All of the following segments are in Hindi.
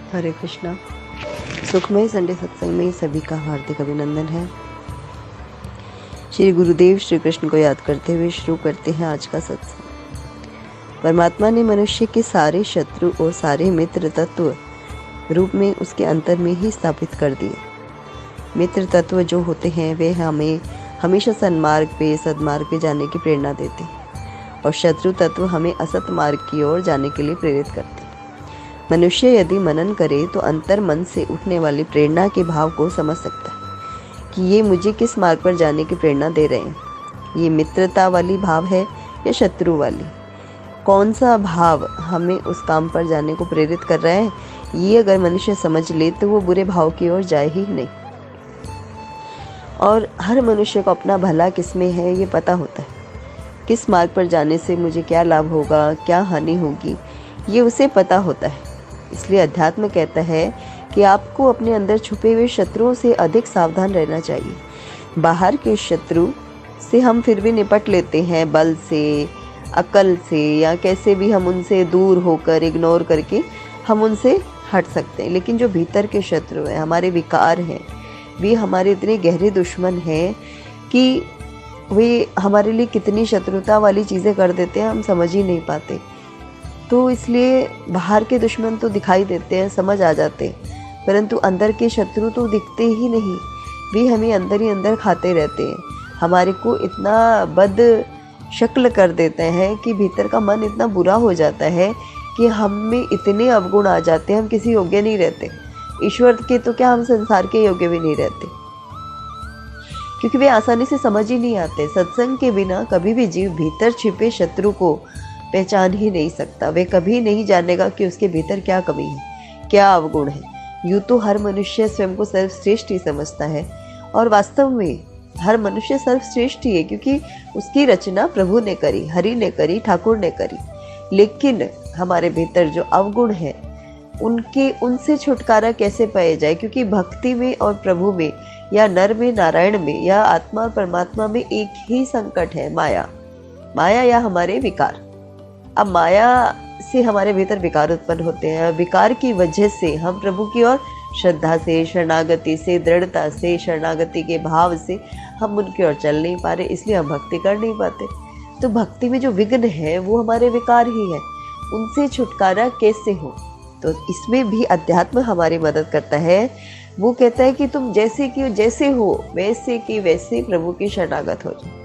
हरे कृष्णा। सुखमय संडे सत्संग में सभी का हार्दिक अभिनंदन है। श्री गुरुदेव श्री कृष्ण को याद करते हुए शुरू करते हैं आज का सत्संग। परमात्मा ने मनुष्य के सारे शत्रु और सारे मित्र तत्व रूप में उसके अंतर में ही स्थापित कर दिए। मित्र तत्व जो होते हैं वे हमें हमेशा सन्मार्ग पे सद्मार्ग पे जाने की प्रेरणा देते हैं और शत्रु तत्व हमें असत मार्ग की ओर जाने के लिए प्रेरित करते हैं। मनुष्य यदि मनन करे तो अंतर मन से उठने वाली प्रेरणा के भाव को समझ सकता है कि ये मुझे किस मार्ग पर जाने की प्रेरणा दे रहे हैं। ये मित्रता वाली भाव है या शत्रु वाली, कौन सा भाव हमें उस काम पर जाने को प्रेरित कर रहा है, ये अगर मनुष्य समझ ले तो वो बुरे भाव की ओर जाए ही नहीं। और हर मनुष्य को अपना भला किस में है ये पता होता है। किस मार्ग पर जाने से मुझे क्या लाभ होगा, क्या हानि होगी, ये उसे पता होता है। इसलिए अध्यात्म कहता है कि आपको अपने अंदर छुपे हुए शत्रुओं से अधिक सावधान रहना चाहिए। बाहर के शत्रु से हम फिर भी निपट लेते हैं, बल से, अकल से, या कैसे भी हम उनसे दूर होकर इग्नोर करके हम उनसे हट सकते हैं। लेकिन जो भीतर के शत्रु हैं, हमारे विकार हैं, वे हमारे इतने गहरे दुश्मन हैं कि वे हमारे लिए कितनी शत्रुता वाली चीज़ें कर देते हैं, हम समझ ही नहीं पाते। तो इसलिए बाहर के दुश्मन तो दिखाई देते हैं, समझ आ जाते हैं, परंतु अंदर के शत्रु तो दिखते ही नहीं। वे हमें अंदर ही अंदर खाते रहते हैं, हमारे को इतना बद शक्ल कर देते हैं कि भीतर का मन इतना बुरा हो जाता है कि हम में इतने अवगुण आ जाते हैं, हम किसी योग्य नहीं रहते। ईश्वर के तो क्या, हम संसार के योग्य भी नहीं रहते, क्योंकि वे आसानी से समझ ही नहीं आते। सत्संग के बिना कभी भी जीव भीतर छिपे शत्रु को पहचान ही नहीं सकता। वे कभी नहीं जानेगा कि उसके भीतर क्या कमी है, क्या अवगुण है। यूँ तो हर मनुष्य स्वयं को सर्वश्रेष्ठ ही समझता है, और वास्तव में हर मनुष्य सर्वश्रेष्ठ ही है, क्योंकि उसकी रचना प्रभु ने करी, हरि ने करी, ठाकुर ने करी। लेकिन हमारे भीतर जो अवगुण है उनसे छुटकारा कैसे पाया जाए, क्योंकि भक्ति में और प्रभु में, या नर में नारायण में, या आत्मा और परमात्मा में एक ही संकट है, माया या हमारे विकार। अब माया से हमारे भीतर विकार उत्पन्न होते हैं। विकार की वजह से हम प्रभु की ओर श्रद्धा से, शरणागति से, दृढ़ता से, शरणागति के भाव से हम उनकी ओर चल नहीं पा रहे, इसलिए हम भक्ति कर नहीं पाते। तो भक्ति में जो विघ्न है वो हमारे विकार ही है, उनसे छुटकारा कैसे हो। तो इसमें भी अध्यात्म हमारी मदद करता है। वो कहता है कि तुम जैसे हो वैसे की वैसे प्रभु की शरणागत हो जाओ।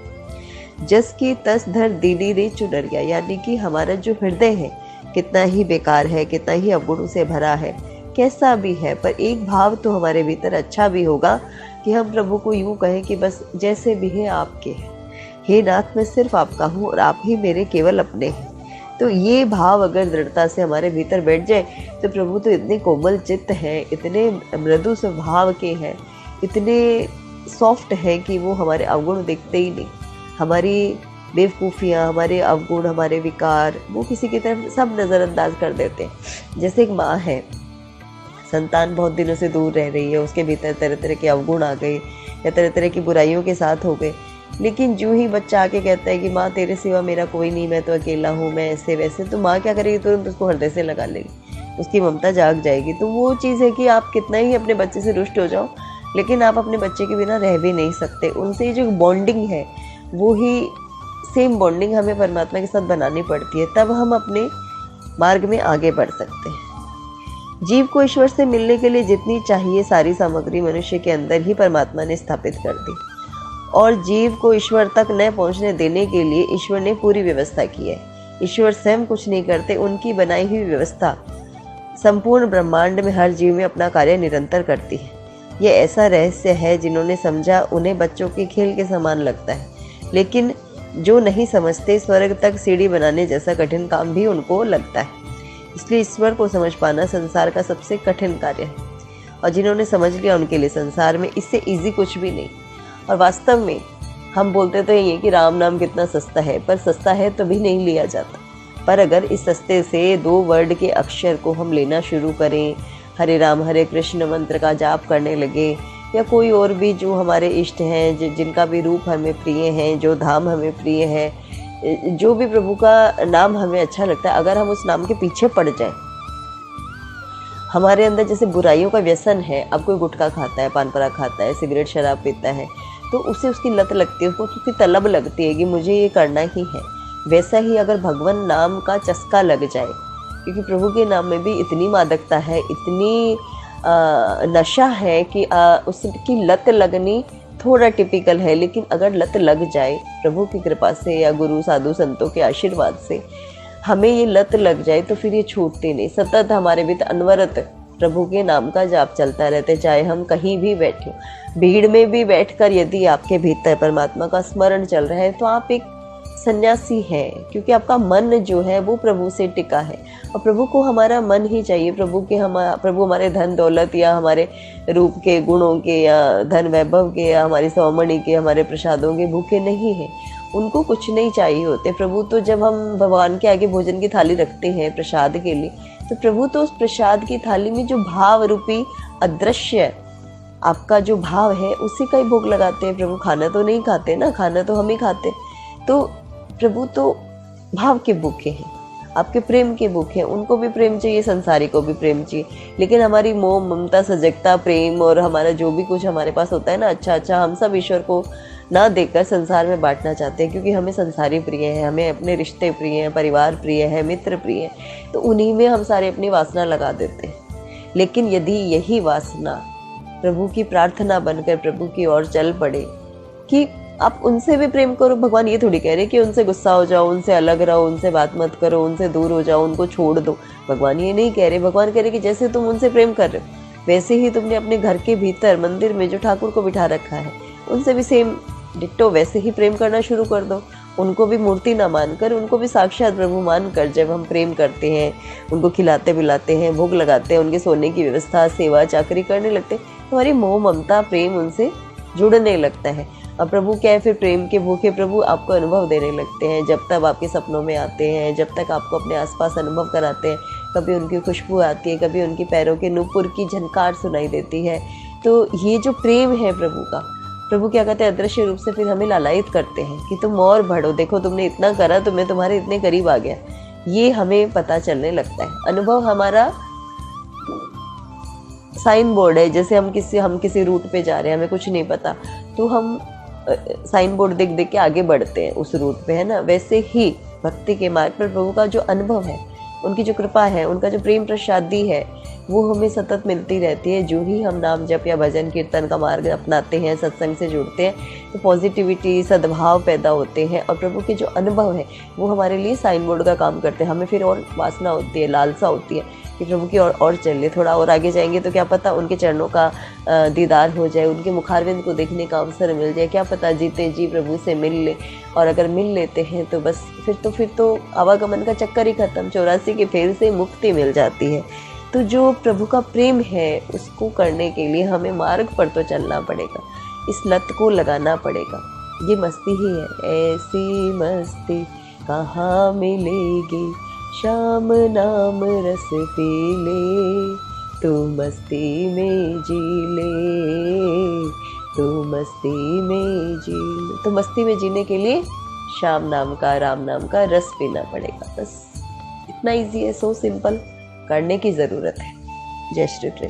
जस की तस धर दीनी रे चुनरिया, यानी कि हमारा जो हृदय है कितना ही बेकार है, कितना ही अवगुणों से भरा है, कैसा भी है, पर एक भाव तो हमारे भीतर अच्छा भी होगा कि हम प्रभु को यूँ कहें कि बस जैसे भी है आपके हैं, हे नाथ मैं सिर्फ आपका हूँ और आप ही मेरे केवल अपने हैं। तो ये भाव अगर दृढ़ता से हमारे भीतर बैठ जाए तो प्रभु तो इतने कोमल चित्त हैं, इतने मृदु स्वभाव के हैं, इतने सॉफ्ट हैं कि वो हमारे अवगुण दिखते ही नहीं। हमारी बेवकूफ़ियाँ, हमारे अवगुण, हमारे विकार, वो किसी की तरफ सब नज़रअंदाज कर देते हैं। जैसे एक माँ है, संतान बहुत दिनों से दूर रह रही है, उसके भीतर तरह तरह के अवगुण आ गए या तरह तरह की बुराइयों के साथ हो गए, लेकिन जो ही बच्चा आके कहता है कि माँ तेरे सिवा मेरा कोई नहीं, मैं तो अकेला हूँ, मैं ऐसे वैसे, तो माँ क्या करेगी, तुरंत उसको हृदय से लगा लेगी, उसकी ममता जाग जाएगी। तो वो चीज़ है कि आप कितना ही अपने बच्चे से रुष्ट हो जाओ, लेकिन आप अपने बच्चे के बिना रह भी नहीं सकते। उनसे जो बॉन्डिंग है वो ही सेम बॉन्डिंग हमें परमात्मा के साथ बनानी पड़ती है, तब हम अपने मार्ग में आगे बढ़ सकते हैं। जीव को ईश्वर से मिलने के लिए जितनी चाहिए सारी सामग्री मनुष्य के अंदर ही परमात्मा ने स्थापित कर दी, और जीव को ईश्वर तक न पहुंचने देने के लिए ईश्वर ने पूरी व्यवस्था की है। ईश्वर स्वयं कुछ नहीं करते, उनकी बनाई हुई व्यवस्था संपूर्ण ब्रह्मांड में हर जीव में अपना कार्य निरंतर करती है। यह ऐसा रहस्य है, जिन्होंने समझा उन्हें बच्चों के खेल के समान लगता है, लेकिन जो नहीं समझते स्वर्ग तक सीढ़ी बनाने जैसा कठिन काम भी उनको लगता है। इसलिए ईश्वर को समझ पाना संसार का सबसे कठिन कार्य है, और जिन्होंने समझ लिया उनके लिए संसार में इससे इजी कुछ भी नहीं। और वास्तव में हम बोलते तो ये कि राम नाम कितना सस्ता है, पर सस्ता है तो भी नहीं लिया जाता। पर अगर इस सस्ते से 2 वर्ड के अक्षर को हम लेना शुरू करें, हरे राम हरे कृष्ण मंत्र का जाप करने लगे, या कोई और भी जो हमारे इष्ट हैं, जिनका भी रूप हमें प्रिय हैं, जो धाम हमें प्रिय है, जो भी प्रभु का नाम हमें अच्छा लगता है, अगर हम उस नाम के पीछे पड़ जाएं, हमारे अंदर जैसे बुराइयों का व्यसन है, अब कोई गुटखा खाता है, पान पराग खाता है, सिगरेट शराब पीता है, तो उसे उसकी लत लगती है, उसको उसकी तलब लगती है कि मुझे ये करना ही है। वैसा ही अगर भगवान नाम का चस्का लग जाए, क्योंकि प्रभु के नाम में भी इतनी मादकता है, इतनी नशा है कि उसकी लत लगनी थोड़ा टिपिकल है, लेकिन अगर लत लग जाए प्रभु की कृपा से या गुरु साधु संतों के आशीर्वाद से हमें ये लत लग जाए तो फिर ये छूटती नहीं। सतत हमारे भीतर अनवरत प्रभु के नाम का जाप चलता रहता, चाहे हम कहीं भी बैठे, भीड़ में भी बैठकर यदि आपके भीतर परमात्मा का स्मरण चल रहा है तो आप एक सन्यासी हैं, क्योंकि आपका मन जो है वो प्रभु से टिका है। और प्रभु को हमारा मन ही चाहिए। प्रभु हमारे धन दौलत या हमारे रूप के गुणों के या धन वैभव के या हमारी सौमणि के, हमारे प्रसादों के भूखे नहीं हैं। उनको कुछ नहीं चाहिए होते। प्रभु तो जब हम भगवान के आगे भोजन की थाली रखते हैं प्रसाद के लिए, तो प्रभु तो उस प्रसाद की थाली में जो भाव रूपी अदृश्य आपका जो भाव है उसी का ही भोग लगाते हैं। प्रभु खाना तो नहीं खाते ना, खाना तो हम ही खाते। तो प्रभु तो भाव के भूखे हैं, आपके प्रेम के भूखे हैं। उनको भी प्रेम चाहिए, संसारी को भी प्रेम चाहिए, लेकिन हमारी मोह ममता सजगता प्रेम और हमारा जो भी कुछ हमारे पास होता है ना अच्छा, हम सब ईश्वर को ना देकर संसार में बांटना चाहते हैं, क्योंकि हमें संसारी प्रिय है, हमें अपने रिश्ते प्रिय हैं, परिवार प्रिय है, मित्र प्रिय है, तो उन्हीं में हम सारे अपनी वासना लगा देते हैं। लेकिन यदि यही वासना प्रभु की प्रार्थना बनकर प्रभु की ओर चल पड़े कि आप उनसे भी प्रेम करो, भगवान ये थोड़ी कह रहे कि उनसे गुस्सा हो जाओ, उनसे अलग रहो, उनसे बात मत करो, उनसे दूर हो जाओ, उनको छोड़ दो, भगवान ये नहीं कह रहे। भगवान कह रहे कि जैसे तुम उनसे प्रेम कर रहे हो वैसे ही तुमने अपने घर के भीतर मंदिर में जो ठाकुर को बिठा रखा है उनसे भी सेम डिट्टो वैसे ही प्रेम करना शुरू कर दो। उनको भी मूर्ति ना मानकर, उनको भी साक्षात प्रभु मानकर जब हम प्रेम करते हैं, उनको खिलाते पिलाते हैं, भोग लगाते हैं, उनके सोने की व्यवस्था सेवा चाकरी करने लगते हैं, हमारी मोह ममता प्रेम उनसे जुड़ने लगता है। और प्रभु क्या है, फिर प्रेम के भूखे प्रभु आपको अनुभव देने लगते हैं। जब तक आपके सपनों में आते हैं, जब तक आपको अपने आसपास अनुभव कराते हैं, कभी उनकी खुशबू आती है, कभी उनकी पैरों के नूपुर की झनकार सुनाई देती है। तो ये जो प्रेम है प्रभु का, प्रभु क्या कहते हैं, अदृश्य रूप से फिर हमें लालायित करते हैं कि तुम और बढ़ो, देखो तुमने इतना करा तो मैं तुम्हारे इतने करीब आ गया। ये हमें पता चलने लगता है। अनुभव हमारा साइन बोर्ड है। जैसे हम किसी रूट पे जा रहे हैं, हमें कुछ नहीं पता, तो हम साइन बोर्ड देख देख के आगे बढ़ते हैं उस रूट पे, है ना। वैसे ही भक्ति के मार्ग पर प्रभु का जो अनुभव है, उनकी जो कृपा है, उनका जो प्रेम प्रसादी है, वो हमें सतत मिलती रहती है। जो ही हम नाम जप या भजन कीर्तन का मार्ग अपनाते हैं, सत्संग से जुड़ते हैं, तो पॉजिटिविटी सद्भाव पैदा होते हैं और प्रभु के जो अनुभव है वो हमारे लिए साइन बोर्ड का काम करते हैं। हमें फिर और वासना होती है, लालसा होती है कि प्रभु की और चलिए, थोड़ा और आगे जाएंगे तो क्या पता उनके चरणों का दीदार हो जाए, उनके मुखारविंद को देखने का अवसर मिल जाए, क्या पता जीते जी प्रभु से मिल ले। और अगर मिल लेते हैं तो बस फिर तो आवागमन का चक्कर ही खत्म, 84 के फेर से मुक्ति मिल जाती है। तो जो प्रभु का प्रेम है उसको करने के लिए हमें मार्ग पर तो चलना पड़ेगा, इस लत को लगाना पड़ेगा। ये मस्ती ही है, ऐसी मस्ती कहाँ मिलेगी, श्याम नाम रस पी ले, तू मस्ती में जी ले, तू मस्ती में जी ले। तो मस्ती में जीने के लिए श्याम नाम का, राम नाम का रस पीना पड़ेगा। बस इतना इजी है, सो सिंपल, करने की ज़रूरत है। जय श्री कृष्ण।